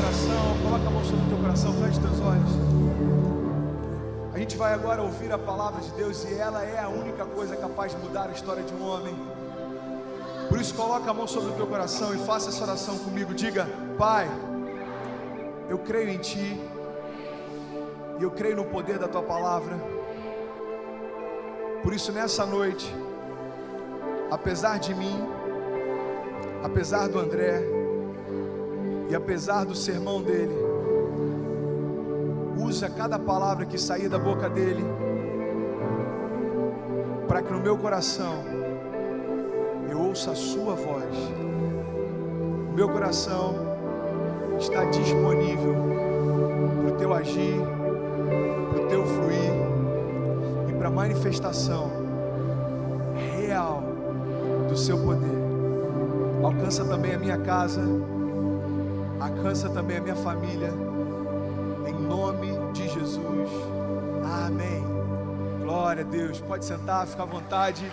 coração, coloca a mão sobre o teu coração, feche teus olhos. A gente vai agora ouvir a palavra de Deus e ela é a única coisa capaz de mudar a história de um homem. Por isso coloca a mão sobre o teu coração e faça essa oração comigo. Diga: Pai, eu creio em Ti e eu creio no poder da Tua palavra. Por isso nessa noite, apesar de mim, apesar do André e apesar do sermão dele, usa cada palavra que sair da boca dele, para que no meu coração eu ouça a sua voz. O meu coração está disponível para o teu agir, para o teu fluir e para a manifestação real do seu poder. Alcança também a minha casa, alcança também a minha família, em nome de Jesus, amém. Glória a Deus, pode sentar, fica à vontade.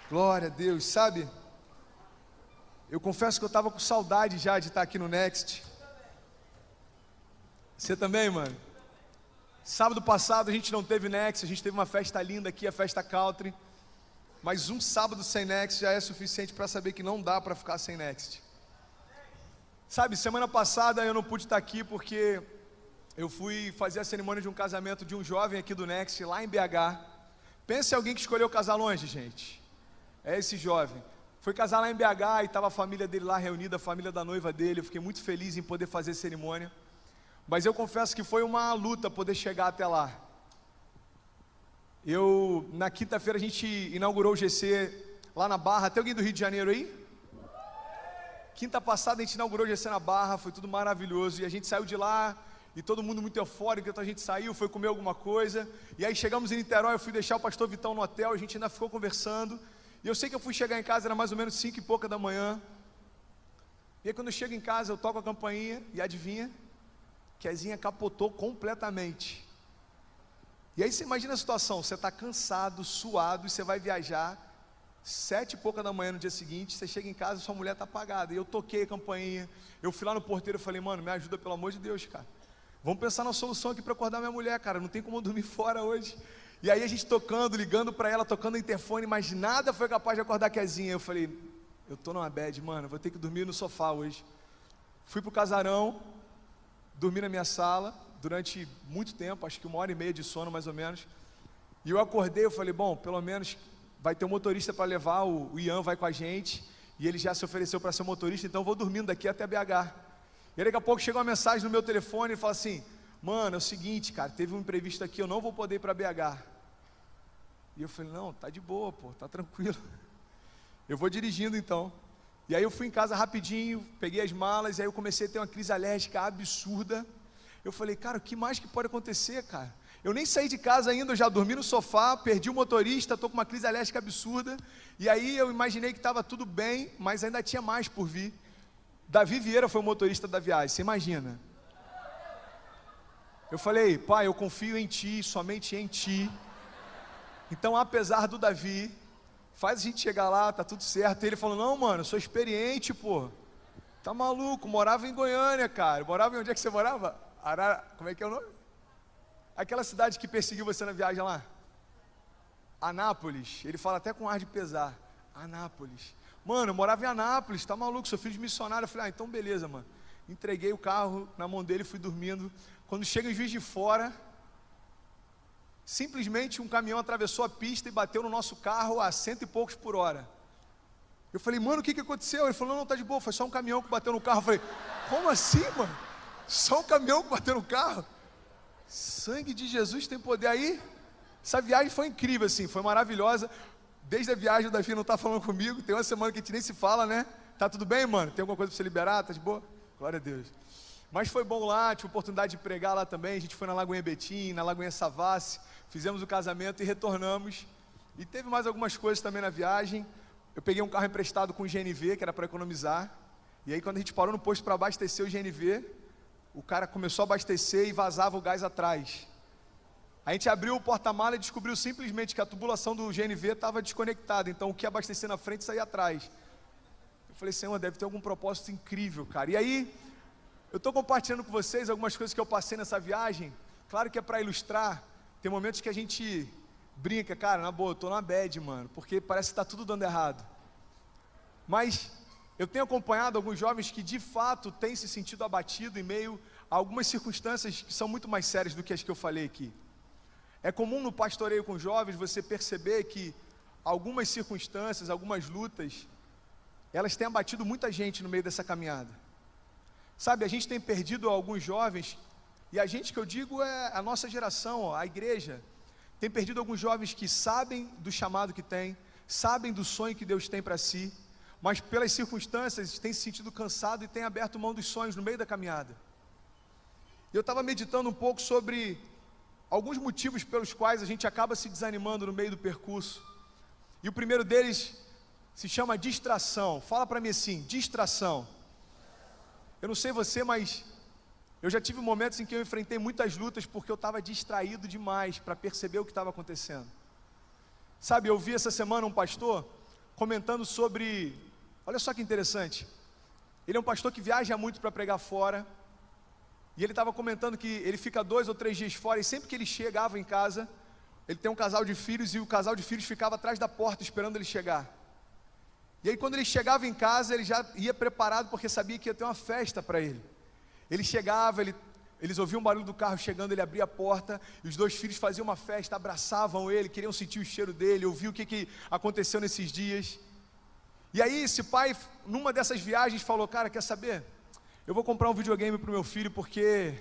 Glória a Deus. Sabe, eu confesso que eu estava com saudade já de estar aqui no Next. Você também, mano? Sábado passado a gente não teve Next, a gente teve uma festa linda aqui, a festa Country. Mas um sábado sem Next já é suficiente para saber que não dá para ficar sem Next. Sabe, semana passada eu não pude estar aqui porque eu fui fazer a cerimônia de um casamento de um jovem aqui do Next, lá em BH. Pense em alguém que escolheu casar longe, gente. É esse jovem. Foi casar lá em BH e estava a família dele lá reunida, a família da noiva dele. Eu fiquei muito feliz em poder fazer a cerimônia. Mas eu confesso que foi uma luta poder chegar até lá. Na quinta-feira a gente inaugurou o GC lá na Barra. Tem alguém do Rio de Janeiro aí? Quinta passada a gente inaugurou o GC na Barra, foi tudo maravilhoso. E a gente saiu de lá e todo mundo muito eufórico. Então a gente saiu, foi comer alguma coisa. E aí chegamos em Niterói, eu fui deixar o pastor Vitão no hotel. A gente ainda ficou conversando. E eu sei que eu fui chegar em casa, era mais ou menos 5 e pouca da manhã. E aí quando eu chego em casa, eu toco a campainha e adivinha? Kezinha capotou completamente. E aí você imagina a situação, você está cansado, suado, e você vai viajar, 7 e pouca da manhã no dia seguinte, você chega em casa e sua mulher está apagada. E eu toquei a campainha, eu fui lá no porteiro e falei: mano, me ajuda pelo amor de Deus, cara. Vamos pensar na solução aqui para acordar minha mulher, cara, não tem como eu dormir fora hoje. E aí a gente tocando, ligando para ela, tocando o interfone, mas nada foi capaz de acordar a Kezinha. Eu falei: eu tô numa bad, mano, vou ter que dormir no sofá hoje. Fui pro casarão, dormi na minha sala durante muito tempo, acho que 1h30 de sono mais ou menos. E eu acordei, eu falei: bom, pelo menos vai ter um motorista para levar, o Ian vai com a gente, e ele já se ofereceu para ser motorista, então eu vou dormindo daqui até BH. E aí daqui a pouco chegou uma mensagem no meu telefone, ele fala assim: mano, é o seguinte, cara, teve um imprevisto aqui, eu não vou poder ir para BH. E eu falei: não, tá de boa, pô, tá tranquilo, eu vou dirigindo então. E aí eu fui em casa rapidinho, peguei as malas, e aí eu comecei a ter uma crise alérgica absurda. Eu falei: cara, o que mais que pode acontecer, cara? Eu nem saí de casa ainda, eu já dormi no sofá, perdi o motorista, estou com uma crise alérgica absurda. E aí eu imaginei que estava tudo bem, mas ainda tinha mais por vir. Davi Vieira foi o motorista da viagem, você imagina? Eu falei: pai, eu confio em Ti, somente em Ti. Então, apesar do Davi, faz a gente chegar lá, tá tudo certo. E ele falou: não, mano, eu sou experiente, pô. Tá maluco, morava em Goiânia, cara. Morava em onde é que você morava? Como é que é o nome? Aquela cidade que perseguiu você na viagem lá? Anápolis. Ele fala até com ar de pesar. Anápolis. Mano, eu morava em Anápolis, tá maluco, sou filho de missionário. Eu falei: ah, então beleza, mano. Entreguei o carro na mão dele, fui dormindo. Quando chega em Juiz de Fora, simplesmente um caminhão atravessou a pista e bateu no nosso carro a 100 e poucos por hora. Eu falei: mano, o que aconteceu? Ele falou: não, tá de boa, foi só um caminhão que bateu no carro. Eu falei: como assim, mano? Só um caminhão que bateu no carro? Sangue de Jesus tem poder. Aí, essa viagem foi incrível, assim, foi maravilhosa. Desde a viagem o Davi não está falando comigo, tem uma semana que a gente nem se fala, né? Tá tudo bem, mano? Tem alguma coisa para você liberar? Tá de boa? Glória a Deus. Mas foi bom lá, tive oportunidade de pregar lá também. A gente foi na Lagoinha Betim, na Lagoinha Savassi, fizemos o casamento e retornamos. E teve mais algumas coisas também na viagem. Eu peguei um carro emprestado com o GNV, que era para economizar. E aí quando a gente parou no posto para abastecer o GNV, o cara começou a abastecer e vazava o gás atrás. A gente abriu o porta-mala e descobriu simplesmente que a tubulação do GNV estava desconectada. Então o que ia abastecer na frente saía atrás. Eu falei, Senhor, deve ter algum propósito incrível, cara. E aí, eu estou compartilhando com vocês algumas coisas que eu passei nessa viagem. Claro que é para ilustrar. Tem momentos que a gente brinca, cara, na boa, eu estou na bad, mano, porque parece que está tudo dando errado. Mas eu tenho acompanhado alguns jovens que de fato têm se sentido abatido em meio a algumas circunstâncias que são muito mais sérias do que as que eu falei aqui. É comum no pastoreio com jovens você perceber que algumas circunstâncias, algumas lutas, elas têm abatido muita gente no meio dessa caminhada. Sabe, a gente tem perdido alguns jovens, e a gente que eu digo é a nossa geração, a igreja, tem perdido alguns jovens que sabem do chamado que tem, sabem do sonho que Deus tem para si, mas pelas circunstâncias têm se sentido cansado e têm aberto mão dos sonhos no meio da caminhada. Eu estava meditando um pouco sobre alguns motivos pelos quais a gente acaba se desanimando no meio do percurso, e o primeiro deles se chama distração. Fala para mim assim, distração. Eu não sei você, mas eu já tive momentos em que eu enfrentei muitas lutas porque eu estava distraído demais para perceber o que estava acontecendo. Sabe, eu vi essa semana um pastor comentando sobre, olha só que interessante, ele é um pastor que viaja muito para pregar fora, e ele estava comentando que ele fica 2 ou 3 dias fora, e sempre que ele chegava em casa, ele tem um casal de filhos, e o casal de filhos ficava atrás da porta esperando ele chegar. E aí quando ele chegava em casa, ele já ia preparado, porque sabia que ia ter uma festa para ele. Ele chegava, eles ouviam o barulho do carro chegando, ele abria a porta, e os 2 filhos faziam uma festa, abraçavam ele, queriam sentir o cheiro dele, ouvir o que aconteceu nesses dias. E aí esse pai, numa dessas viagens, falou, cara, quer saber? Eu vou comprar um videogame para o meu filho, porque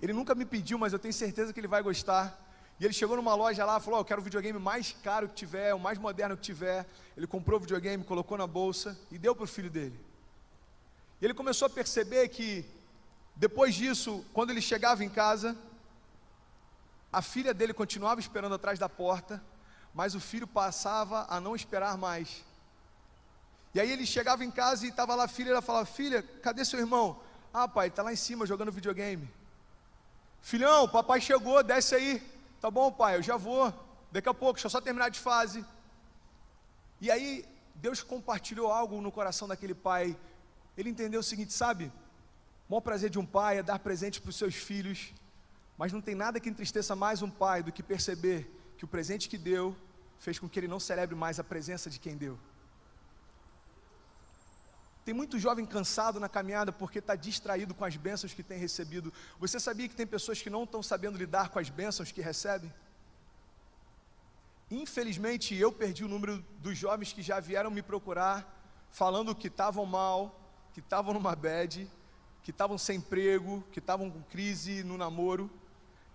ele nunca me pediu, mas eu tenho certeza que ele vai gostar. E ele chegou numa loja lá, falou, eu quero o videogame mais caro que tiver, o mais moderno que tiver. Ele comprou o videogame, colocou na bolsa e deu para o filho dele. E ele começou a perceber que, depois disso, quando ele chegava em casa, a filha dele continuava esperando atrás da porta, mas o filho passava a não esperar mais. E aí ele chegava em casa e estava lá a filha, ela falava, filha, cadê seu irmão? Ah, pai, ele está lá em cima jogando videogame. Filhão, papai chegou, desce aí. Tá bom, pai, eu já vou, daqui a pouco, deixa eu só terminar de fase. E aí, Deus compartilhou algo no coração daquele pai. Ele entendeu o seguinte, sabe, o maior prazer de um pai é dar presente para os seus filhos, mas não tem nada que entristeça mais um pai do que perceber que o presente que deu fez com que ele não celebre mais a presença de quem deu. Tem muito jovem cansado na caminhada porque está distraído com as bênçãos que tem recebido. Você sabia que tem pessoas que não estão sabendo lidar com as bênçãos que recebem? Infelizmente, eu perdi o número dos jovens que já vieram me procurar, falando que estavam mal, que estavam numa bad, que estavam sem emprego, que estavam com crise no namoro.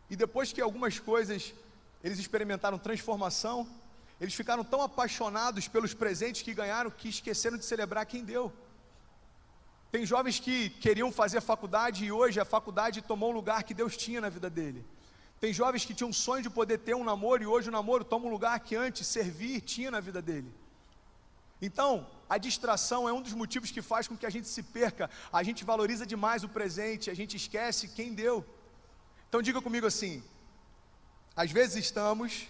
E depois que algumas coisas, eles experimentaram transformação, eles ficaram tão apaixonados pelos presentes que ganharam, que esqueceram de celebrar quem deu. Tem jovens que queriam fazer faculdade e hoje a faculdade tomou o lugar que Deus tinha na vida dele. Tem jovens que tinham um sonho de poder ter um namoro e hoje o namoro toma um lugar que antes servir tinha na vida dele. Então, a distração é um dos motivos que faz com que a gente se perca. A gente valoriza demais o presente, a gente esquece quem deu. Então diga comigo assim, às vezes estamos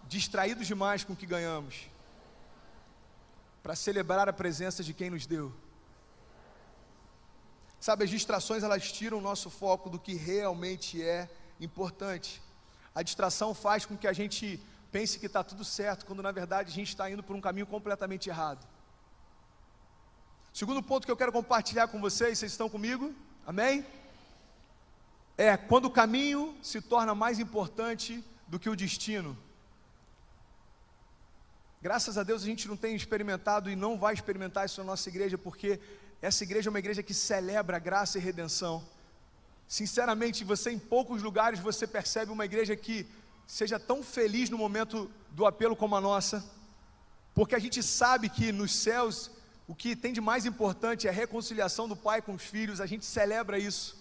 distraídos demais com o que ganhamos, para celebrar a presença de quem nos deu. Sabe, as distrações, elas tiram o nosso foco do que realmente é importante. A distração faz com que a gente pense que está tudo certo, quando na verdade a gente está indo por um caminho completamente errado. Segundo ponto que eu quero compartilhar com vocês estão comigo? Amém? É quando o caminho se torna mais importante do que o destino. Graças a Deus a gente não tem experimentado e não vai experimentar isso na nossa igreja, porque essa igreja é uma igreja que celebra a graça e redenção. Sinceramente, em poucos lugares você percebe uma igreja que seja tão feliz no momento do apelo como a nossa, porque a gente sabe que nos céus o que tem de mais importante é a reconciliação do pai com os filhos, a gente celebra isso.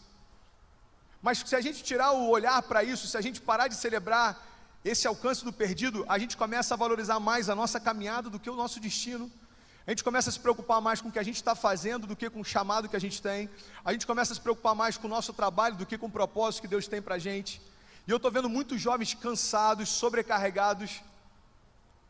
Mas se a gente tirar o olhar para isso, se a gente parar de celebrar esse alcance do perdido, a gente começa a valorizar mais a nossa caminhada do que o nosso destino. A gente começa a se preocupar mais com o que a gente está fazendo do que com o chamado que a gente tem. A gente começa a se preocupar mais com o nosso trabalho do que com o propósito que Deus tem para a gente. E eu estou vendo muitos jovens cansados, sobrecarregados,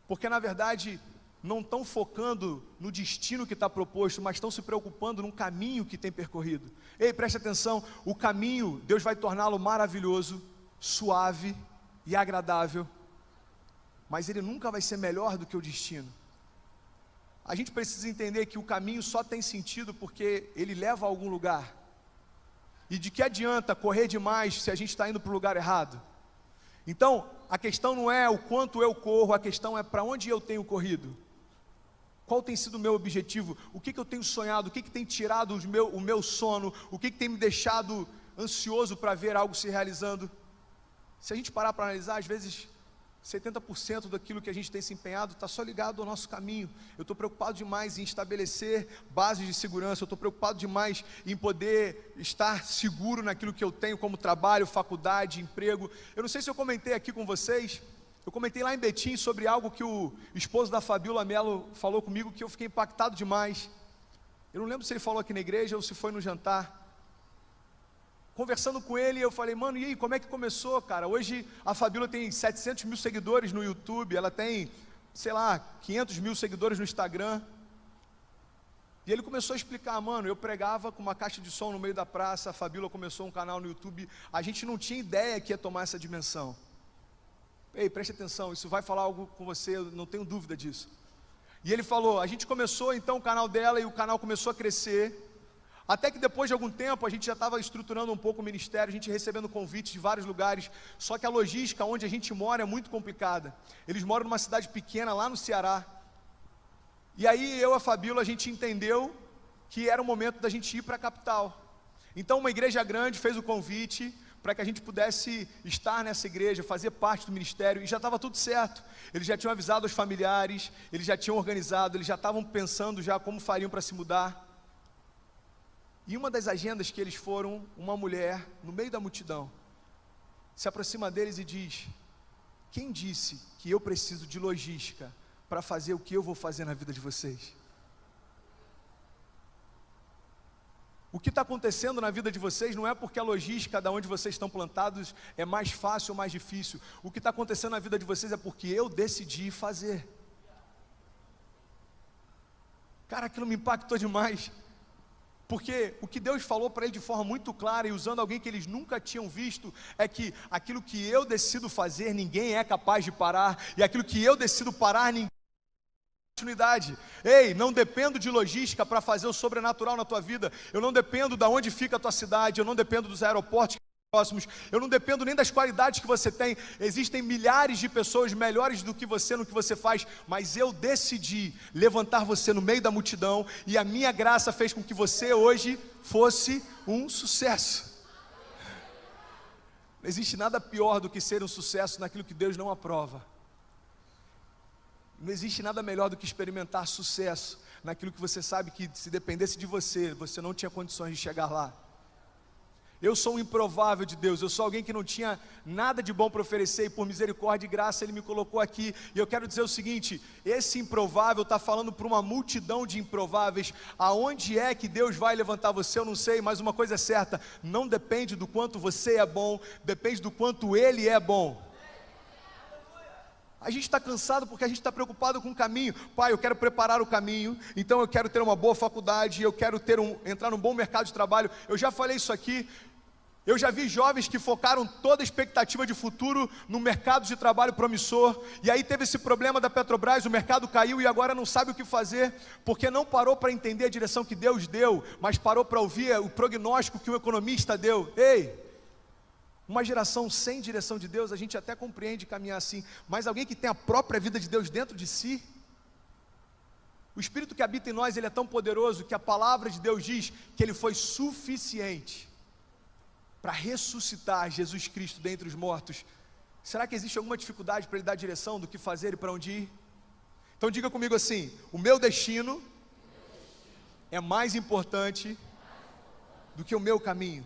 porque na verdade não estão focando no destino que está proposto, mas estão se preocupando no caminho que tem percorrido. Ei, preste atenção, o caminho, Deus vai torná-lo maravilhoso, suave e agradável, mas ele nunca vai ser melhor do que o destino. A gente precisa entender que o caminho só tem sentido porque ele leva a algum lugar. E de que adianta correr demais se a gente está indo para o lugar errado? Então, a questão não é o quanto eu corro, a questão é para onde eu tenho corrido. Qual tem sido o meu objetivo? O que eu tenho sonhado? O que tem tirado o meu sono? O que tem me deixado ansioso para ver algo se realizando? Se a gente parar para analisar, às vezes 70% daquilo que a gente tem se empenhado está só ligado ao nosso caminho. Eu estou preocupado demais em estabelecer bases de segurança, eu estou preocupado demais em poder estar seguro naquilo que eu tenho como trabalho, faculdade, emprego. Eu não sei se eu comentei aqui com vocês, eu comentei lá em Betim sobre algo que o esposo da Fabiola Mello falou comigo, que eu fiquei impactado demais. Eu não lembro se ele falou aqui na igreja ou se foi no jantar. Conversando com ele, eu falei, mano, e aí, como é que começou, cara? Hoje a Fabiola tem 700 mil seguidores no YouTube, ela tem, sei lá, 500 mil seguidores no Instagram. E ele começou a explicar, mano, eu pregava com uma caixa de som no meio da praça, a Fabiola começou um canal no YouTube, a gente não tinha ideia que ia tomar essa dimensão. Ei, preste atenção, isso vai falar algo com você, eu não tenho dúvida disso. E ele falou, a gente começou então o canal dela e o canal começou a crescer, até que depois de algum tempo a gente já estava estruturando um pouco o ministério, a gente recebendo convites de vários lugares, só que a logística onde a gente mora é muito complicada. Eles moram numa cidade pequena lá no Ceará. E aí eu e a Fabiola, a gente entendeu que era o momento da gente ir para a capital. Então uma igreja grande fez o convite para que a gente pudesse estar nessa igreja, fazer parte do ministério, e já estava tudo certo. Eles já tinham avisado os familiares, eles já tinham organizado, eles já estavam pensando já como fariam para se mudar. E uma das agendas que eles foram, uma mulher, no meio da multidão, se aproxima deles e diz, quem disse que eu preciso de logística para fazer o que eu vou fazer na vida de vocês? O que está acontecendo na vida de vocês não é porque a logística da onde vocês estão plantados é mais fácil ou mais difícil. O que está acontecendo na vida de vocês é porque eu decidi fazer. Cara, aquilo me impactou demais. Porque o que Deus falou para ele de forma muito clara e usando alguém que eles nunca tinham visto, é que aquilo que eu decido fazer, ninguém é capaz de parar. E aquilo que eu decido parar, ninguém continuidade. Ei, não dependo de logística para fazer o sobrenatural na tua vida. Eu não dependo de onde fica a tua cidade, eu não dependo dos aeroportos próximos, eu não dependo nem das qualidades que você tem. Existem milhares de pessoas melhores do que você no que você faz, mas eu decidi levantar você no meio da multidão e a minha graça fez com que você hoje fosse um sucesso. Não existe nada pior do que ser um sucesso naquilo que Deus não aprova. Não existe nada melhor do que experimentar sucesso naquilo que você sabe que se dependesse de você, você não tinha condições de chegar lá. Eu sou um improvável de Deus, eu sou alguém que não tinha nada de bom para oferecer e por misericórdia e graça Ele me colocou aqui. E eu quero dizer o seguinte, esse improvável está falando para uma multidão de improváveis. Aonde é que Deus vai levantar você, eu não sei, mas uma coisa é certa, não depende do quanto você é bom, depende do quanto Ele é bom. A gente está cansado porque a gente está preocupado com o caminho. Pai, eu quero preparar o caminho, então eu quero ter uma boa faculdade, eu quero entrar num bom mercado de trabalho. Eu já falei isso aqui, eu já vi jovens que focaram toda a expectativa de futuro no mercado de trabalho promissor, e aí teve esse problema da Petrobras, o mercado caiu e agora não sabe o que fazer, porque não parou para entender a direção que Deus deu, mas parou para ouvir o prognóstico que o economista deu. Ei! Uma geração sem direção de Deus, a gente até compreende caminhar assim, mas alguém que tem a própria vida de Deus dentro de si, o Espírito que habita em nós, ele é tão poderoso que a palavra de Deus diz que ele foi suficiente para ressuscitar Jesus Cristo dentre os mortos. Será que existe alguma dificuldade para ele dar direção do que fazer e para onde ir? Então diga comigo assim, o meu destino é mais importante do que o meu caminho.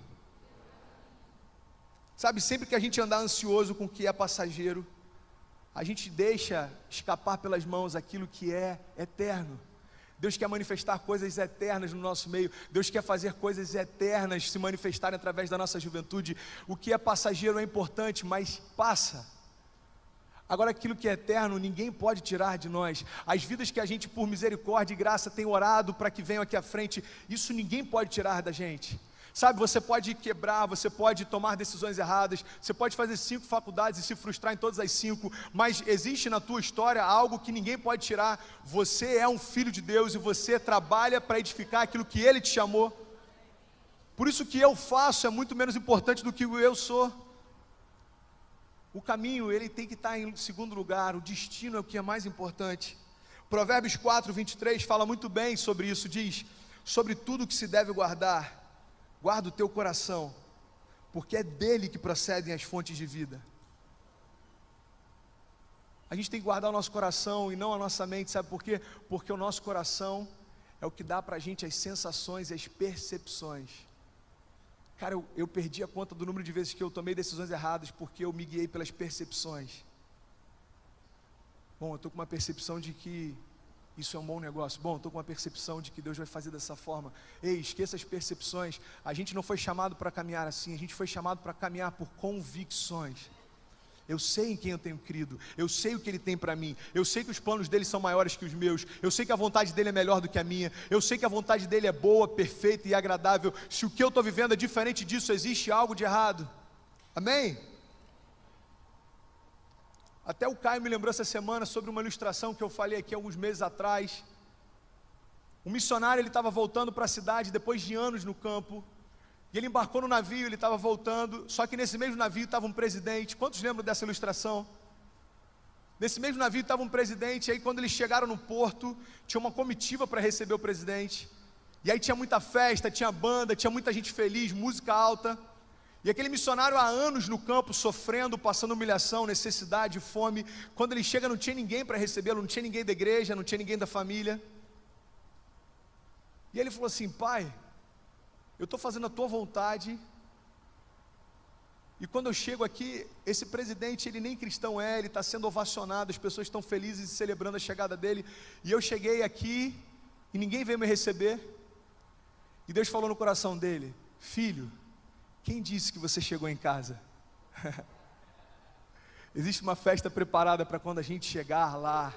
Sabe, sempre que a gente andar ansioso com o que é passageiro, a gente deixa escapar pelas mãos aquilo que é eterno. Deus quer manifestar coisas eternas no nosso meio. Deus quer fazer coisas eternas se manifestarem através da nossa juventude. O que é passageiro é importante, mas passa. Agora, aquilo que é eterno, ninguém pode tirar de nós. As vidas que a gente, por misericórdia e graça, tem orado para que venham aqui à frente, isso ninguém pode tirar da gente. Sabe, você pode quebrar, você pode tomar decisões erradas, você pode fazer 5 faculdades e se frustrar em todas as 5, mas existe na tua história algo que ninguém pode tirar. Você é um filho de Deus e você trabalha para edificar aquilo que Ele te chamou. Por isso que eu faço é muito menos importante do que o eu sou. O caminho, ele tem que estar em segundo lugar, o destino é o que é mais importante. Provérbios 4, 23 fala muito bem sobre isso, diz: sobre tudo que se deve guardar, guarda o teu coração, porque é dele que procedem as fontes de vida. A gente tem que guardar o nosso coração e não a nossa mente, sabe por quê? Porque o nosso coração é o que dá para a gente as sensações e as percepções. Cara, eu perdi a conta do número de vezes que eu tomei decisões erradas porque eu me guiei pelas percepções. Bom, eu estou com uma percepção de que isso é um bom negócio. Bom, estou com uma percepção de que Deus vai fazer dessa forma. Ei, esqueça as percepções. A gente não foi chamado para caminhar assim, a gente foi chamado para caminhar por convicções. Eu sei em quem eu tenho crido, eu sei o que Ele tem para mim, eu sei que os planos dEle são maiores que os meus, eu sei que a vontade dEle é melhor do que a minha, eu sei que a vontade dEle é boa, perfeita e agradável. Se o que eu estou vivendo é diferente disso, existe algo de errado. Amém? Até o Caio me lembrou essa semana sobre uma ilustração que eu falei aqui alguns meses atrás. Um missionário, ele estava voltando para a cidade depois de anos no campo, e ele embarcou no navio, ele estava voltando, só que nesse mesmo navio estava um presidente. Quantos lembram dessa ilustração? Nesse mesmo navio estava um presidente, e aí quando eles chegaram no porto, tinha uma comitiva para receber o presidente, e aí tinha muita festa, tinha banda, tinha muita gente feliz, música alta, e aquele missionário há anos no campo, sofrendo, passando humilhação, necessidade, fome. Quando ele chega não tinha ninguém para recebê-lo, não tinha ninguém da igreja, não tinha ninguém da família, e ele falou assim: pai, eu estou fazendo a tua vontade, e quando eu chego aqui, esse presidente, ele nem cristão é, ele está sendo ovacionado, as pessoas estão felizes e celebrando a chegada dele, e eu cheguei aqui, e ninguém veio me receber, e Deus falou no coração dele: filho, quem disse que você chegou em casa? Existe uma festa preparada para quando a gente chegar lá.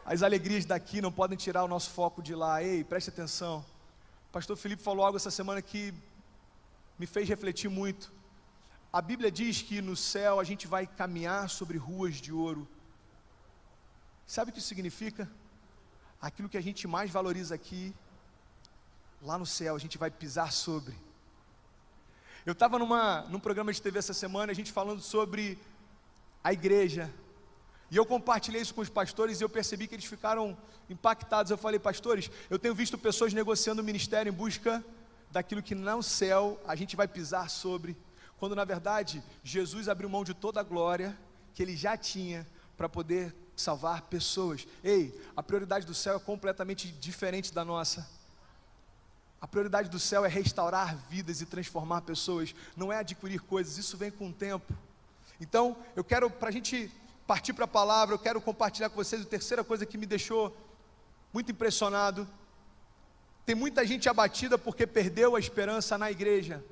As alegrias daqui não podem tirar o nosso foco de lá. Ei, preste atenção. O pastor Felipe falou algo essa semana que me fez refletir muito. A Bíblia diz que no céu a gente vai caminhar sobre ruas de ouro. Sabe o que isso significa? Aquilo que a gente mais valoriza aqui, lá no céu a gente vai pisar sobre. Eu estava num programa de TV essa semana, a gente falando sobre a igreja, e eu compartilhei isso com os pastores, e eu percebi que eles ficaram impactados. Eu falei: pastores, eu tenho visto pessoas negociando o ministério em busca daquilo que no céu a gente vai pisar sobre, quando na verdade Jesus abriu mão de toda a glória que Ele já tinha para poder salvar pessoas. Ei, a prioridade do céu é completamente diferente da nossa. A prioridade do céu é restaurar vidas e transformar pessoas, não é adquirir coisas. Isso vem com o tempo. Então, eu quero, para a gente partir para a palavra, eu quero compartilhar com vocês a terceira coisa que me deixou muito impressionado. Tem muita gente abatida porque perdeu a esperança na igreja.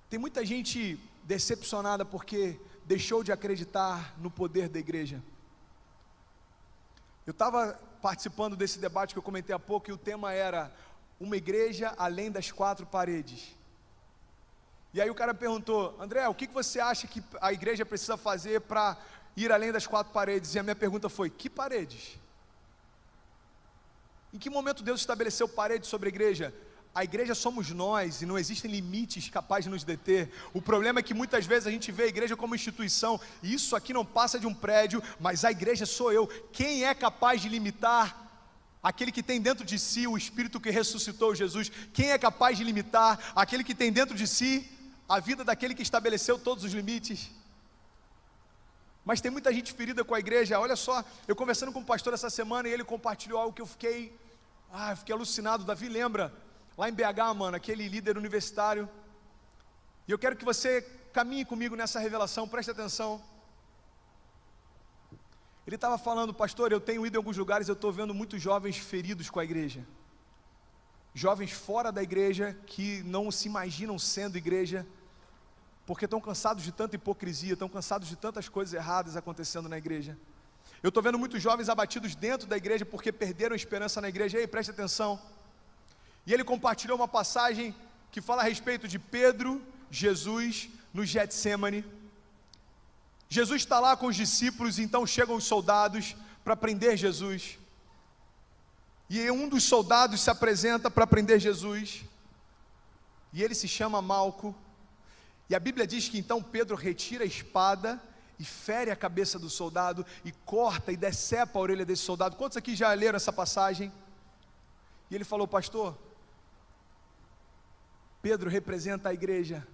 Tem muita gente decepcionada porque deixou de acreditar no poder da igreja. Eu estava participando desse debate que eu comentei há pouco, e o tema era uma igreja além das 4 paredes. E aí o cara perguntou: André, o que você acha que a igreja precisa fazer para ir além das 4 paredes? E a minha pergunta foi: que paredes? Em que momento Deus estabeleceu paredes sobre a igreja? A igreja somos nós, e não existem limites capazes de nos deter. O problema é que muitas vezes a gente vê a igreja como instituição, e isso aqui não passa de um prédio, mas a igreja sou eu. Quem é capaz de limitar aquele que tem dentro de si o Espírito que ressuscitou Jesus? Quem é capaz de limitar aquele que tem dentro de si a vida daquele que estabeleceu todos os limites? Mas tem muita gente ferida com a igreja. Olha só, eu conversando com um pastor essa semana, e ele compartilhou algo que eu fiquei alucinado. Davi lembra? Lá em BH, mano, aquele líder universitário. E eu quero que você caminhe comigo nessa revelação, preste atenção. Ele estava falando: pastor, eu tenho ido em alguns lugares, eu estou vendo muitos jovens feridos com a igreja. jovens fora da igreja que não se imaginam sendo igreja, porque estão cansados de tanta hipocrisia, estão cansados de tantas coisas erradas acontecendo na igreja. Eu estou vendo muitos jovens abatidos dentro da igreja porque perderam a esperança na igreja. Ei, preste atenção. E ele compartilhou uma passagem que fala a respeito de Pedro, Jesus, no Getsêmani. Jesus está lá com os discípulos, e então chegam os soldados para prender Jesus. E um dos soldados se apresenta para prender Jesus, e ele se chama Malco. E a Bíblia diz que então Pedro retira a espada e fere a cabeça do soldado, e corta e decepa a orelha desse soldado. Quantos aqui já leram essa passagem? E ele falou: pastor, Pedro representa a igreja.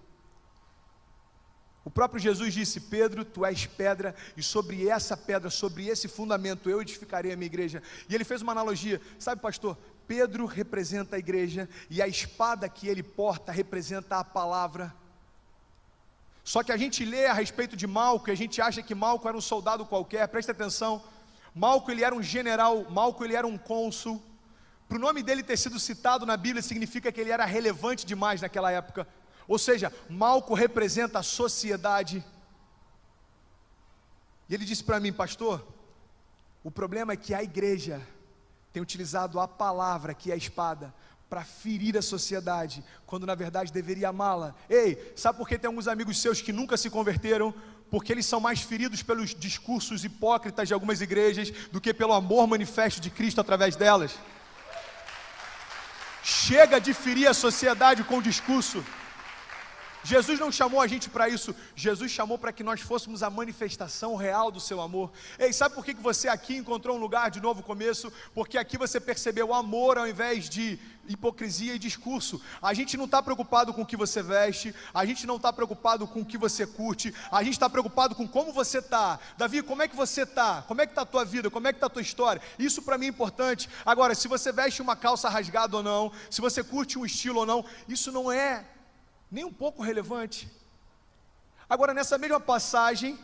O próprio Jesus disse: Pedro, tu és pedra, e sobre essa pedra, sobre esse fundamento, eu edificarei a minha igreja. E ele fez uma analogia: sabe, pastor, Pedro representa a igreja, e a espada que ele porta representa a palavra. Só que a gente lê a respeito de Malco, e a gente acha que Malco era um soldado qualquer. Presta atenção, Malco ele era um general, Malco ele era um cônsul. Para o nome dele ter sido citado na Bíblia, significa que ele era relevante demais naquela época. Ou seja, Malco representa a sociedade. E ele disse para mim: pastor, o problema é que a igreja tem utilizado a palavra, que é a espada, para ferir a sociedade, quando na verdade deveria amá-la. Ei, sabe por que tem alguns amigos seus que nunca se converteram? Porque eles são mais feridos pelos discursos hipócritas de algumas igrejas do que pelo amor manifesto de Cristo através delas. Chega de ferir a sociedade com o discurso. Jesus não chamou a gente para isso. Jesus chamou para que nós fôssemos a manifestação real do seu amor. Ei, sabe por que você aqui encontrou um lugar de novo começo? Porque aqui você percebeu amor ao invés de hipocrisia e discurso. A gente não está preocupado com o que você veste, a gente não está preocupado com o que você curte, a gente está preocupado com como você está. Davi, como é que você está? Como é que está a tua vida? Como é que está a tua história? Isso para mim é importante. Agora, se você veste uma calça rasgada ou não, se você curte um estilo ou não, isso não é nem um pouco relevante. Agora, nessa mesma passagem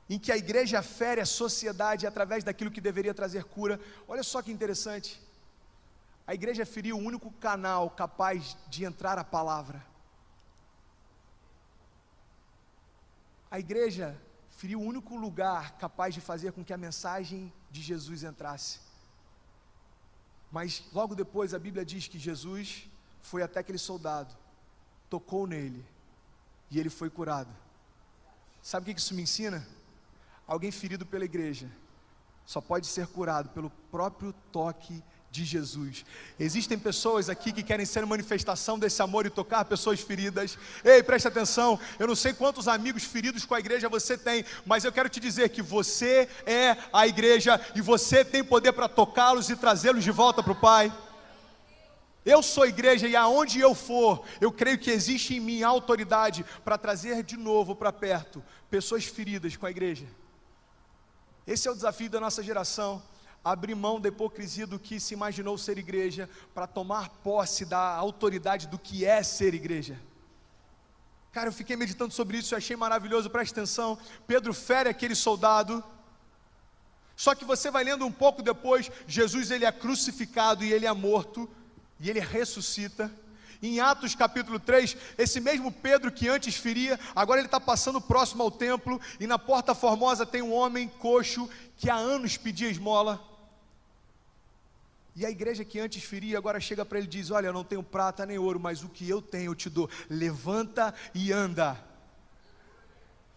em que a igreja fere a sociedade através daquilo que deveria trazer cura, olha só que interessante. A igreja feriu o único canal capaz de entrar a palavra. A igreja feriu o único lugar capaz de fazer com que a mensagem de Jesus entrasse. Mas logo depois a Bíblia diz que Jesus foi até aquele soldado, tocou nele, e ele foi curado. Sabe o que isso me ensina? Alguém ferido pela igreja só pode ser curado pelo próprio toque de Jesus. Existem pessoas aqui que querem ser manifestação desse amor e tocar pessoas feridas. Ei, presta atenção, eu não sei quantos amigos feridos com a igreja você tem, mas eu quero te dizer que você é a igreja, e você tem poder para tocá-los e trazê-los de volta para o Pai. Eu sou igreja, e aonde eu for, eu creio que existe em mim autoridade para trazer de novo para perto pessoas feridas com a igreja. Esse é o desafio da nossa geração: abrir mão da hipocrisia do que se imaginou ser igreja, para tomar posse da autoridade do que é ser igreja. Cara, eu fiquei meditando sobre isso e achei maravilhoso. Presta atenção, Pedro fere aquele soldado. Só que você vai lendo um pouco depois, Jesus ele é crucificado e ele é morto, e ele ressuscita. Em Atos capítulo 3, esse mesmo Pedro que antes feria, agora ele está passando próximo ao templo, e na Porta Formosa tem um homem coxo que há anos pedia esmola. E a igreja que antes feria, agora chega para ele e diz: olha, eu não tenho prata nem ouro, mas o que eu tenho eu te dou, levanta e anda.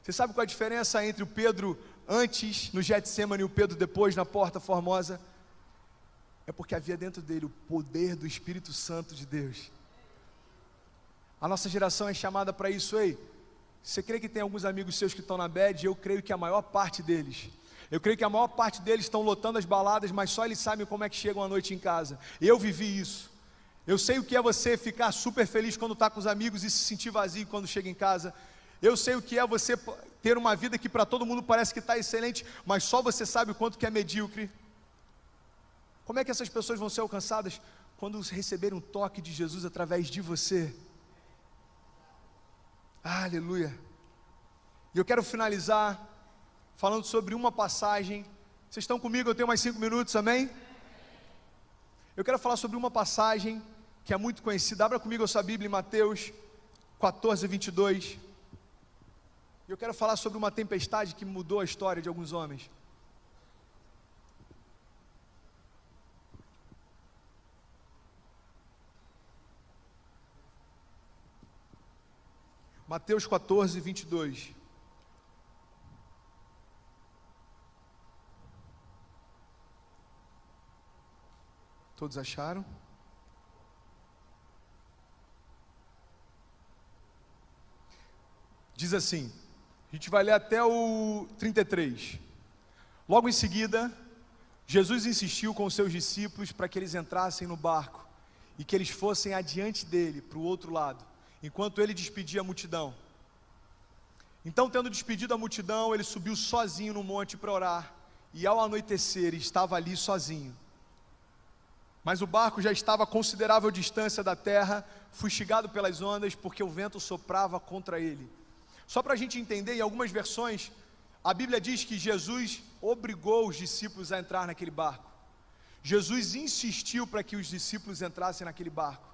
Você sabe qual a diferença entre o Pedro antes no Getsêmani e o Pedro depois na Porta Formosa? É porque havia dentro dele o poder do Espírito Santo de Deus. A nossa geração é chamada para isso. Ei, você crê que tem alguns amigos seus que estão na bad? Eu creio que a maior parte deles estão lotando as baladas, mas só eles sabem como é que chegam à noite em casa. Eu vivi isso. Eu sei o que é você ficar super feliz quando está com os amigos e se sentir vazio quando chega em casa. Eu sei o que é você ter uma vida que para todo mundo parece que está excelente, mas só você sabe o quanto que é medíocre. Como é que essas pessoas vão ser alcançadas? Quando receberem um toque de Jesus através de você. Aleluia. E eu quero finalizar falando sobre uma passagem. Vocês estão comigo? Eu tenho mais 5 minutos, amém? Eu quero falar sobre uma passagem que é muito conhecida. Abra comigo a sua Bíblia em Mateus 14, 22. E eu quero falar sobre uma tempestade que mudou a história de alguns homens. Mateus 14, 22. Todos acharam? Diz assim, a gente vai ler até o 33. Logo em seguida, Jesus insistiu com os seus discípulos para que eles entrassem no barco e que eles fossem adiante dele, para o outro lado, enquanto ele despedia a multidão. Então, tendo despedido a multidão, ele subiu sozinho no monte para orar, e ao anoitecer estava ali sozinho. Mas o barco já estava a considerável distância da terra, fustigado pelas ondas, porque o vento soprava contra ele. Só para a gente entender, em algumas versões, a Bíblia diz que Jesus obrigou os discípulos a entrar naquele barco. Jesus insistiu para que os discípulos entrassem naquele barco.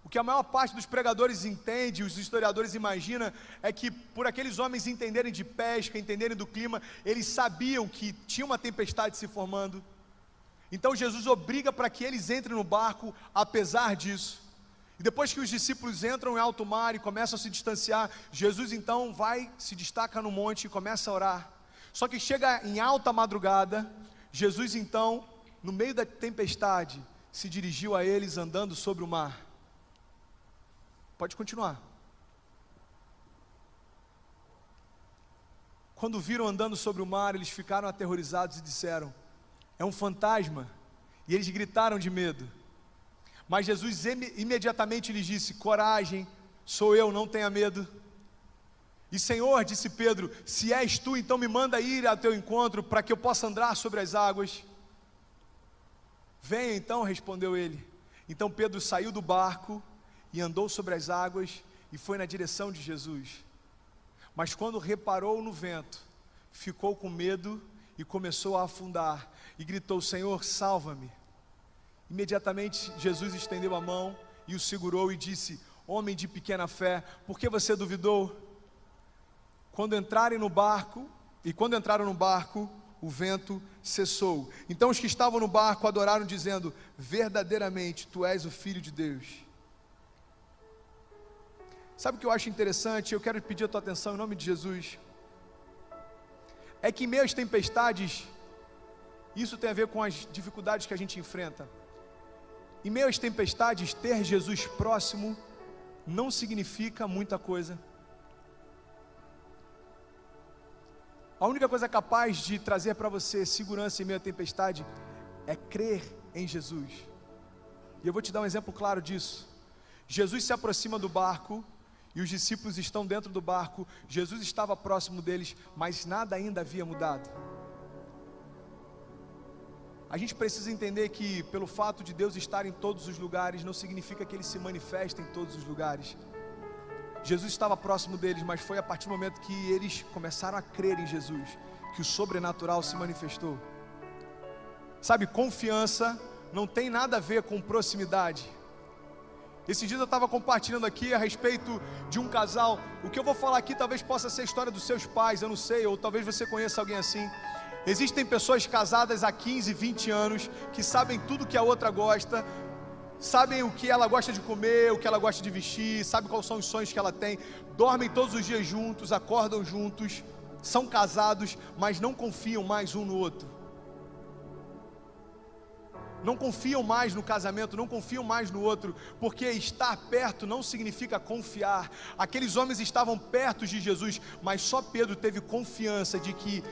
O que a maior parte dos pregadores entende, os historiadores imaginam, é que por aqueles homens entenderem de pesca, entenderem do clima, eles sabiam que tinha uma tempestade se formando. Então Jesus obriga para que eles entrem no barco, apesar disso. E depois que os discípulos entram em alto mar e começam a se distanciar, Jesus então se destaca no monte e começa a orar. Só que chega em alta madrugada, Jesus então, no meio da tempestade, se dirigiu a eles andando sobre o mar. Pode continuar. Quando viram andando sobre o mar, eles ficaram aterrorizados e disseram: é um fantasma. E eles gritaram de medo. Mas Jesus imediatamente lhes disse: coragem, sou eu, não tenha medo. E Senhor, disse Pedro, se és tu, então me manda ir ao teu encontro, para que eu possa andar sobre as águas. Venha então, respondeu ele. Então Pedro saiu do barco e andou sobre as águas e foi na direção de Jesus. Mas quando reparou no vento, ficou com medo e começou a afundar, e gritou: Senhor, salva-me. Imediatamente Jesus estendeu a mão e o segurou e disse: homem de pequena fé, por que você duvidou? Quando entraram no barco, o vento cessou. Então os que estavam no barco adoraram, dizendo: verdadeiramente tu és o Filho de Deus. Sabe o que eu acho interessante? Eu quero pedir a tua atenção em nome de Jesus. É que em meio às tempestades, isso tem a ver com as dificuldades que a gente enfrenta. Em meio às tempestades, ter Jesus próximo não significa muita coisa. A única coisa capaz de trazer para você segurança em meio à tempestade é crer em Jesus. E eu vou te dar um exemplo claro disso. Jesus se aproxima do barco e os discípulos estão dentro do barco. Jesus estava próximo deles, mas nada ainda havia mudado. A gente precisa entender que pelo fato de Deus estar em todos os lugares, não significa que Ele se manifesta em todos os lugares. Jesus estava próximo deles, mas foi a partir do momento que eles começaram a crer em Jesus, que o sobrenatural se manifestou. Sabe, confiança não tem nada a ver com proximidade. Esses dias eu estava compartilhando aqui a respeito de um casal. O que eu vou falar aqui talvez possa ser a história dos seus pais, eu não sei, ou talvez você conheça alguém assim. Existem pessoas casadas há 15, 20 anos, que sabem tudo que a outra gosta, sabem o que ela gosta de comer, o que ela gosta de vestir, sabem quais são os sonhos que ela tem, dormem todos os dias juntos, acordam juntos, são casados, mas não confiam mais um no outro. Não confiam mais no casamento, não confiam mais no outro, porque estar perto não significa confiar. Aqueles homens estavam perto de Jesus, mas só Pedro teve confiança de que,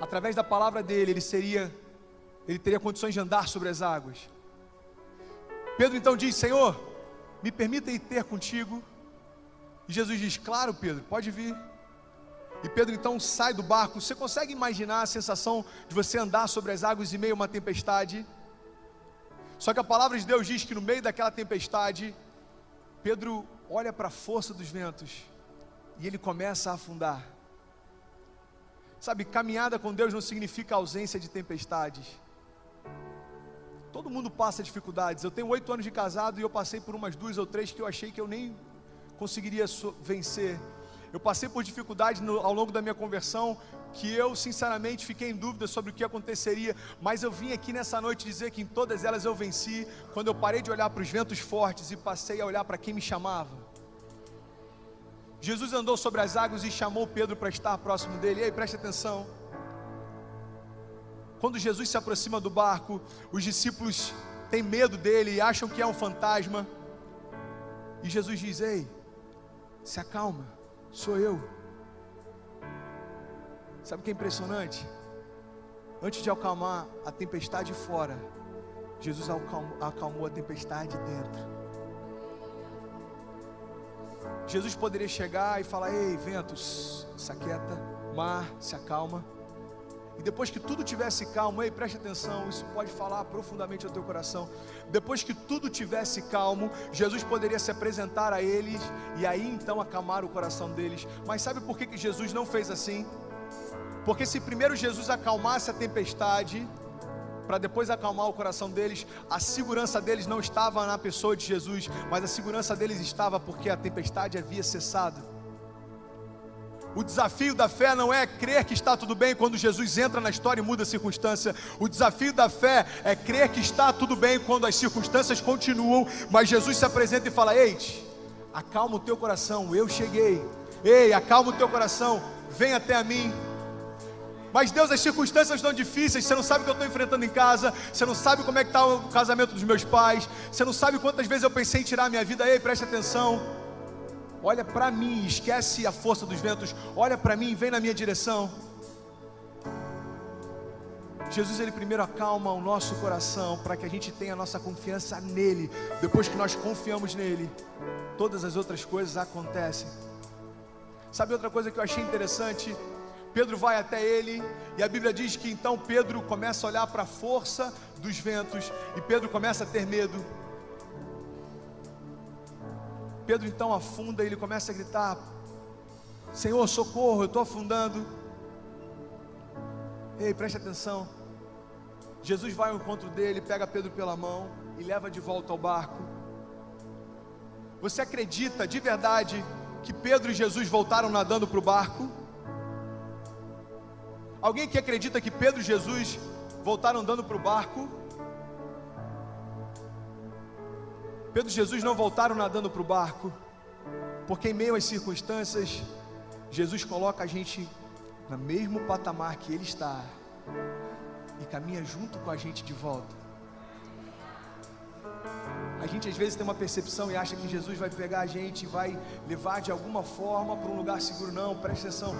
através da palavra dele, ele teria condições de andar sobre as águas. Pedro então diz: Senhor, me permita ir ter contigo. E Jesus diz: claro, Pedro, pode vir. E Pedro então sai do barco. Você consegue imaginar a sensação de você andar sobre as águas em meio a uma tempestade? Só que a palavra de Deus diz que no meio daquela tempestade, Pedro olha para a força dos ventos e ele começa a afundar. Sabe, caminhada com Deus não significa ausência de tempestades. Todo mundo passa dificuldades. Eu tenho 8 anos de casado e eu passei por umas 2 ou 3 que eu achei que eu nem conseguiria vencer. Eu passei por dificuldades ao longo da minha conversão, que eu sinceramente fiquei em dúvida sobre o que aconteceria, mas eu vim aqui nessa noite dizer que em todas elas eu venci, quando eu parei de olhar para os ventos fortes e passei a olhar para quem me chamava. Jesus andou sobre as águas e chamou Pedro para estar próximo dele. Ei, preste atenção. Quando Jesus se aproxima do barco, os discípulos têm medo dele e acham que é um fantasma. E Jesus diz: ei, se acalma, sou eu. Sabe o que é impressionante? Antes de acalmar a tempestade fora, Jesus acalmou a tempestade dentro. Jesus poderia chegar e falar: ei, ventos, se aquieta, mar, se acalma. E depois que tudo tivesse calmo, ei, preste atenção, isso pode falar profundamente ao teu coração. Depois que tudo tivesse calmo, Jesus poderia se apresentar a eles e aí então acalmar o coração deles. Mas sabe por que Jesus não fez assim? Porque se primeiro Jesus acalmasse a tempestade, para depois acalmar o coração deles, a segurança deles não estava na pessoa de Jesus, mas a segurança deles estava porque a tempestade havia cessado. O desafio da fé não é crer que está tudo bem quando Jesus entra na história e muda a circunstância. O desafio da fé é crer que está tudo bem quando as circunstâncias continuam, mas Jesus se apresenta e fala: ei, acalma o teu coração, eu cheguei. Ei, acalma o teu coração, vem até a mim. Mas Deus, as circunstâncias estão difíceis, você não sabe o que eu estou enfrentando em casa, você não sabe como é que está o casamento dos meus pais, você não sabe quantas vezes eu pensei em tirar a minha vida. Ei, preste atenção. Olha para mim, esquece a força dos ventos. Olha para mim, vem na minha direção. Jesus, ele primeiro acalma o nosso coração para que a gente tenha a nossa confiança nele. Depois que nós confiamos nele, todas as outras coisas acontecem. Sabe outra coisa que eu achei interessante? Pedro vai até ele e a Bíblia diz que então Pedro começa a olhar para a força dos ventos e Pedro começa a ter medo. Pedro então afunda e ele começa a gritar: Senhor, socorro, eu estou afundando. Ei, preste atenção. Jesus vai ao encontro dele, pega Pedro pela mão e leva de volta ao barco. Você acredita de verdade que Pedro e Jesus voltaram nadando para o barco? Alguém que acredita que Pedro e Jesus voltaram andando para o barco? Pedro e Jesus não voltaram nadando para o barco, porque em meio às circunstâncias, Jesus coloca a gente no mesmo patamar que Ele está e caminha junto com a gente de volta. A gente às vezes tem uma percepção e acha que Jesus vai pegar a gente e vai levar de alguma forma para um lugar seguro. Não, presta atenção.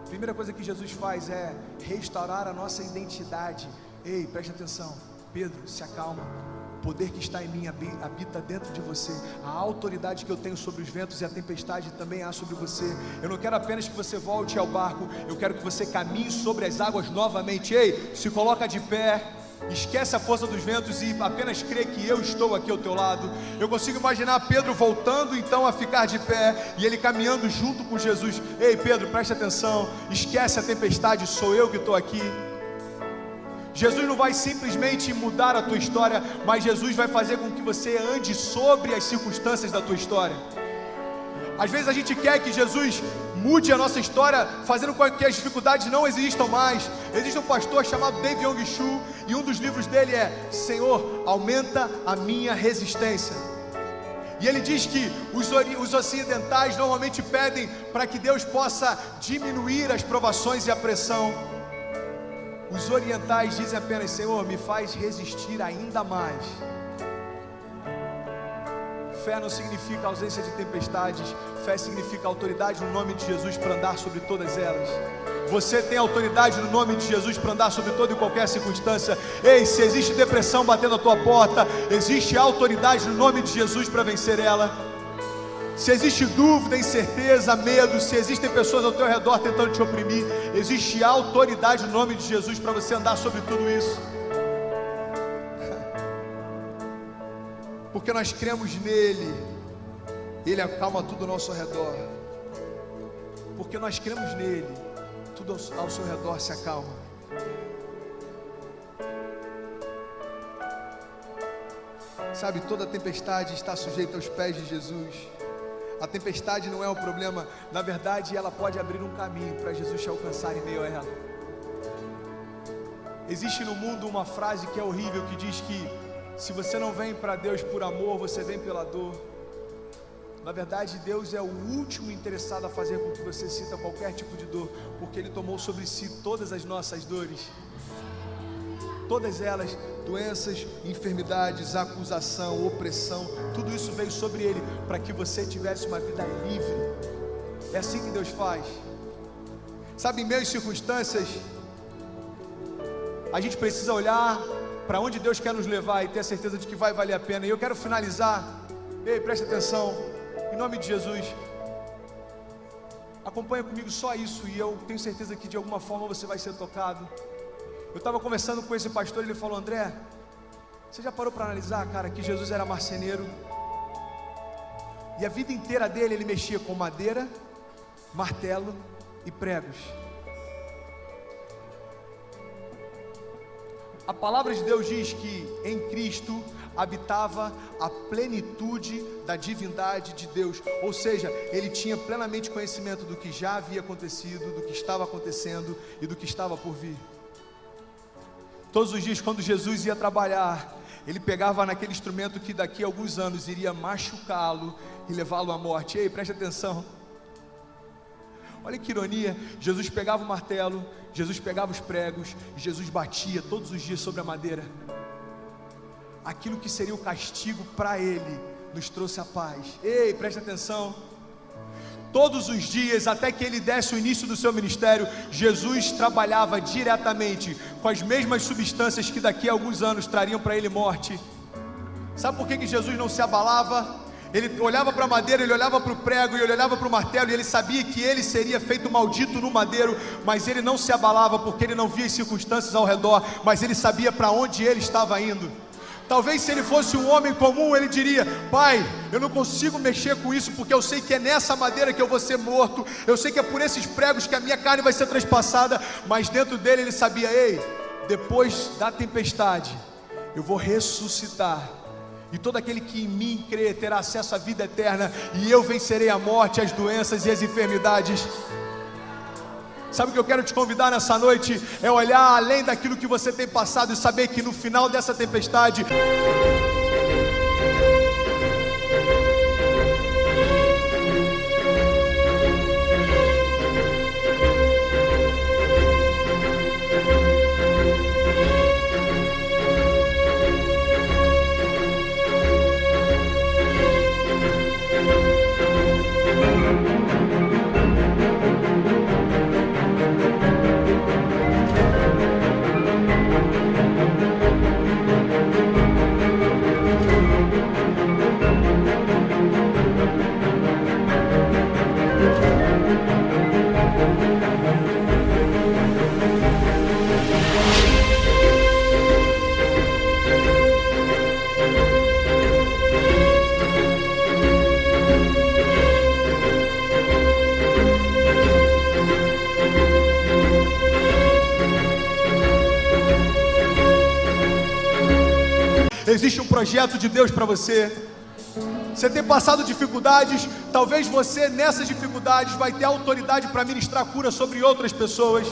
A primeira coisa que Jesus faz é restaurar a nossa identidade. Ei, presta atenção. Pedro, se acalma. O poder que está em mim habita dentro de você. A autoridade que eu tenho sobre os ventos e a tempestade também há sobre você. Eu não quero apenas que você volte ao barco, eu quero que você caminhe sobre as águas novamente. Ei, se coloca de pé, esquece a força dos ventos e apenas crê que eu estou aqui ao teu lado. Eu consigo imaginar Pedro voltando então a ficar de pé e ele caminhando junto com Jesus. Ei, Pedro, preste atenção, esquece a tempestade, sou eu que estou aqui. Jesus não vai simplesmente mudar a tua história, mas Jesus vai fazer com que você ande sobre as circunstâncias da tua história. Às vezes a gente quer que Jesus mude a nossa história, fazendo com que as dificuldades não existam mais. Existe um pastor chamado David Yong-Shu, e um dos livros dele é Senhor, aumenta a minha resistência. E ele diz que os ocidentais normalmente pedem para que Deus possa diminuir as provações e a pressão. Os orientais dizem apenas: Senhor, me faz resistir ainda mais. Fé não significa ausência de tempestades. Fé significa autoridade no nome de Jesus para andar sobre todas elas. Você tem autoridade no nome de Jesus para andar sobre toda e qualquer circunstância. Ei, se existe depressão batendo a tua porta, existe autoridade no nome de Jesus para vencer ela. Se existe dúvida, incerteza, medo, se existem pessoas ao teu redor tentando te oprimir, existe autoridade no nome de Jesus para você andar sobre tudo isso. Porque nós cremos nele, ele acalma tudo ao nosso redor. Porque nós cremos nele, tudo ao seu redor se acalma. Sabe, toda tempestade está sujeita aos pés de Jesus. A tempestade não é o problema, na verdade ela pode abrir um caminho para Jesus te alcançar em meio a ela. Existe no mundo uma frase que é horrível, que diz que se você não vem para Deus por amor, você vem pela dor. Na verdade, Deus é o último interessado a fazer com que você sinta qualquer tipo de dor, porque Ele tomou sobre si todas as nossas dores. Todas elas, doenças, enfermidades, acusação, opressão, tudo isso veio sobre Ele, para que você tivesse uma vida livre. É assim que Deus faz. Sabe, em meio às circunstâncias, a gente precisa olhar para onde Deus quer nos levar e ter a certeza de que vai valer a pena. E eu quero finalizar, ei, preste atenção, em nome de Jesus, acompanha comigo só isso, e eu tenho certeza que de alguma forma você vai ser tocado. Eu estava conversando com esse pastor, ele falou: André, você já parou para analisar, cara, que Jesus era marceneiro? E a vida inteira dele, ele mexia com madeira, martelo e pregos. A palavra de Deus diz que em Cristo habitava a plenitude da divindade de Deus, ou seja, ele tinha plenamente conhecimento do que já havia acontecido, do que estava acontecendo e do que estava por vir. Todos os dias, quando Jesus ia trabalhar, ele pegava naquele instrumento que daqui a alguns anos iria machucá-lo e levá-lo à morte. Ei, preste atenção. Olha que ironia, Jesus pegava o martelo, Jesus pegava os pregos, e Jesus batia todos os dias sobre a madeira. Aquilo que seria o castigo para ele, nos trouxe a paz. Ei, preste atenção. Todos os dias, até que ele desse o início do seu ministério, Jesus trabalhava diretamente com as mesmas substâncias que daqui a alguns anos trariam para ele morte. Sabe por que Jesus não se abalava? Ele olhava para a madeira, ele olhava para o prego, e ele olhava para o martelo, e ele sabia que ele seria feito maldito no madeiro, mas ele não se abalava, porque ele não via as circunstâncias ao redor, mas ele sabia para onde ele estava indo. Talvez se ele fosse um homem comum, ele diria: Pai, eu não consigo mexer com isso, porque eu sei que é nessa madeira que eu vou ser morto, eu sei que é por esses pregos que a minha carne vai ser transpassada. Mas dentro dele ele sabia: ei, depois da tempestade eu vou ressuscitar, e todo aquele que em mim crê terá acesso à vida eterna, e eu vencerei a morte, as doenças e as enfermidades. Sabe o que eu quero te convidar nessa noite? É olhar além daquilo que você tem passado e saber que no final dessa tempestade, existe um projeto de Deus para você. Você tem passado dificuldades, talvez você nessas dificuldades vai ter autoridade para ministrar cura sobre outras pessoas.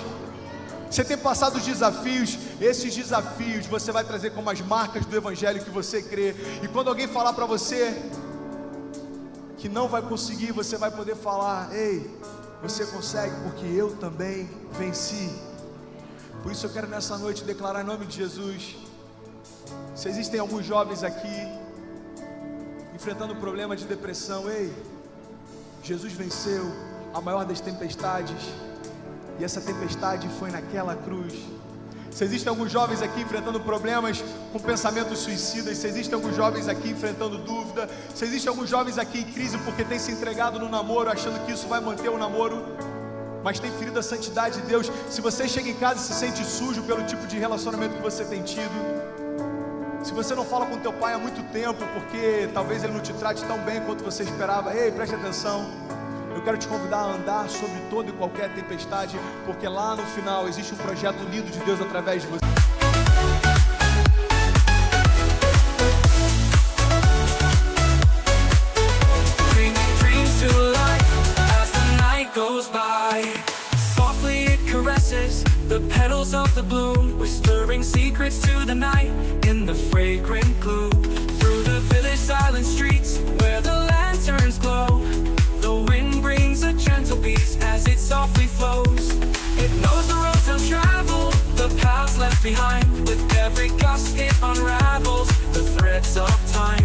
Você tem passado desafios, esses desafios você vai trazer como as marcas do Evangelho que você crê. E quando alguém falar para você que não vai conseguir, você vai poder falar: ei, você consegue, porque eu também venci. Por isso eu quero nessa noite declarar em nome de Jesus. Se existem alguns jovens aqui enfrentando um problema de depressão, ei, Jesus venceu a maior das tempestades, e essa tempestade foi naquela cruz. Se existem alguns jovens aqui enfrentando problemas com pensamentos suicidas, se existem alguns jovens aqui enfrentando dúvida, se existem alguns jovens aqui em crise porque têm se entregado no namoro, achando que isso vai manter o namoro, mas tem ferido a santidade de Deus. Se você chega em casa e se sente sujo pelo tipo de relacionamento que você tem tido, se você não fala com teu pai há muito tempo, porque talvez ele não te trate tão bem quanto você esperava, ei, preste atenção. Eu quero te convidar a andar sobre toda e qualquer tempestade, porque lá no final existe um projeto lindo de Deus através de você. petals of the bloom, whispering secrets to the night in the fragrant gloom. Through the village silent streets where the lanterns glow, the wind brings a gentle breeze as it softly flows. It knows the roads untraveled, the paths left behind. With every gust it unravels the threads of time.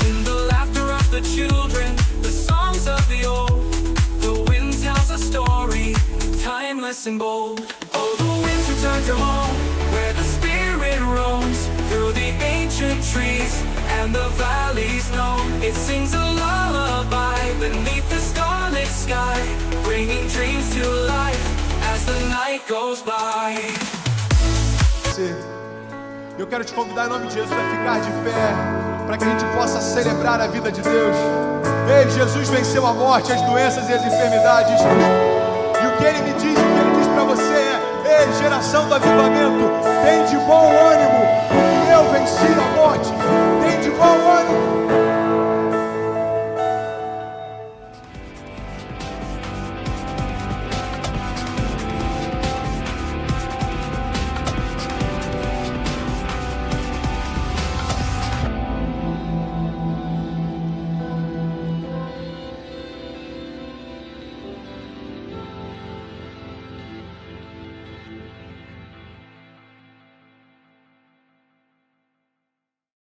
In the laughter of the children, the songs of the old, the wind tells a story, timeless and bold. Oh, the winds return to home, where the spirit roams. Through the ancient trees and the valleys known, it sings a lullaby beneath the starlit sky, bringing dreams to life as the night goes by. Eu quero te convidar em nome de Jesus a ficar de pé, para que a gente possa celebrar a vida de Deus. Ei, Jesus venceu a morte, as doenças e as enfermidades. E o que Ele me diz, o que Ele diz para você é: ei, geração do avivamento, tem de bom ânimo, porque eu venci a morte.